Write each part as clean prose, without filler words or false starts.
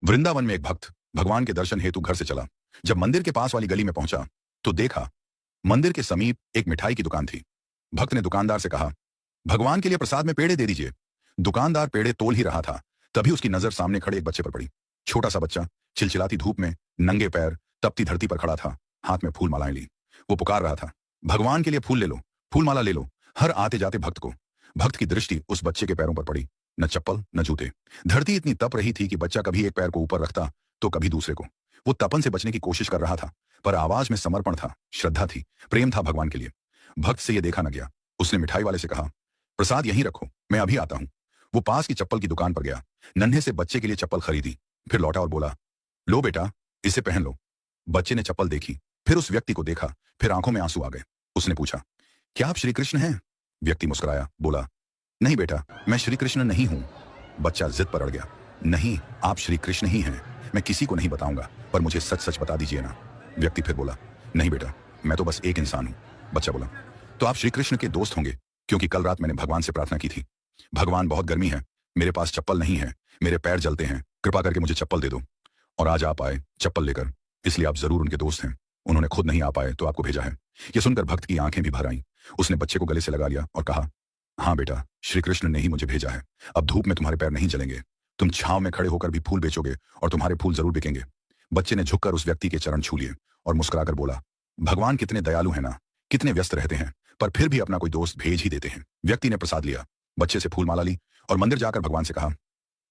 वृंदावन में एक भक्त भगवान के दर्शन हेतु घर से चला। जब मंदिर के पास वाली गली में पहुंचा तो देखा मंदिर के समीप एक मिठाई की दुकान थी। भक्त ने दुकानदार से कहा, भगवान के लिए प्रसाद में पेड़े दे दीजिए। दुकानदार पेड़े तोल ही रहा था, तभी उसकी नजर सामने खड़े एक बच्चे पर पड़ी। छोटा सा बच्चा चिलचिलाती धूप में नंगे पैर तपती धरती पर खड़ा था, हाथ में फूल मालाएं ली। वो पुकार रहा था, भगवान के लिए फूल ले लो, फूल माला ले लो। हर आते जाते भक्त की दृष्टि उस बच्चे के पैरों पर पड़ी। न चप्पल न जूते। धरती इतनी तप रही थी कि बच्चा कभी एक पैर को ऊपर रखता तो कभी दूसरे को। वो तपन से बचने की कोशिश कर रहा था, पर आवाज में समर्पण था, श्रद्धा थी, प्रेम था भगवान के लिए। भक्त से यह देखा न गया। उसने मिठाई वाले से कहा, प्रसाद यहीं रखो, मैं अभी आता हूं। वो पास की चप्पल की दुकान पर गया, नन्हे से बच्चे के लिए चप्पल खरीदी, फिर लौटा और बोला, लो बेटा, इसे पहन लो। बच्चे ने चप्पल देखी, फिर उस व्यक्ति को देखा, फिर आंखों में आंसू आ गए। उसने पूछा, क्या आप श्री कृष्ण हैं? व्यक्ति मुस्कुराया, बोला, नहीं बेटा, मैं श्री कृष्ण नहीं हूं। बच्चा जिद पर अड़ गया, नहीं, आप श्री कृष्ण ही हैं। मैं किसी को नहीं बताऊंगा, पर मुझे सच सच बता दीजिए ना। व्यक्ति फिर बोला, नहीं बेटा, मैं तो बस एक इंसान हूं। बच्चा बोला, तो आप श्री कृष्ण के दोस्त होंगे, क्योंकि कल रात मैंने भगवान से प्रार्थना की थी। भगवान बहुत गर्मी है, मेरे पास चप्पल नहीं है, मेरे पैर जलते हैं, कृपा करके मुझे चप्पल दे दो। और आज आप आए चप्पल लेकर, इसलिए आप जरूर उनके दोस्त हैं। उन्होंने खुद नहीं आ पाए तो आपको भेजा है। यह सुनकर भक्त की आंखें भी भर आईं। उसने बच्चे को गले से लगा लिया और कहा, हाँ बेटा, श्री कृष्ण ने ही मुझे भेजा है। अब धूप में तुम्हारे पैर नहीं जलेंगे, तुम छांव में खड़े होकर भी फूल बेचोगे और तुम्हारे फूल जरूर बिकेंगे। बच्चे ने झुककर उस व्यक्ति के चरण छू लिए और मुस्कुराकर बोला, भगवान कितने दयालु हैं ना, कितने व्यस्त रहते हैं, पर फिर भी अपना कोई दोस्त भेज ही देते हैं। व्यक्ति ने प्रसाद लिया, बच्चे से फूल माला ली और मंदिर जाकर भगवान से कहा,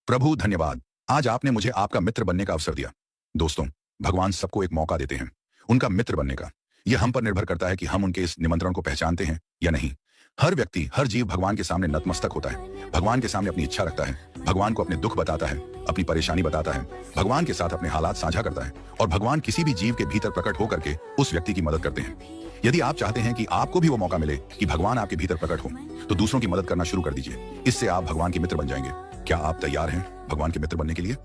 प्रभु धन्यवाद, आज आपने मुझे आपका मित्र बनने का अवसर दिया। दोस्तों, भगवान सबको एक मौका देते हैं उनका मित्र बनने का। यह हम पर निर्भर करता है कि हम उनके इस निमंत्रण को पहचानते हैं या नहीं। हर व्यक्ति, हर जीव भगवान के सामने नतमस्तक होता है, भगवान के सामने अपनी इच्छा रखता है, भगवान को अपने दुख बताता है, अपनी परेशानी बताता है, भगवान के साथ अपने हालात साझा करता है, और भगवान किसी भी जीव के भीतर प्रकट होकर के उस व्यक्ति की मदद करते हैं। यदि आप चाहते हैं कि आपको भी वो मौका मिले कि भगवान आपके भीतर प्रकट हो, तो दूसरों की मदद करना शुरू कर दीजिए। इससे आप भगवान के मित्र बन जाएंगे। क्या आप तैयार हैं भगवान के मित्र बनने के लिए?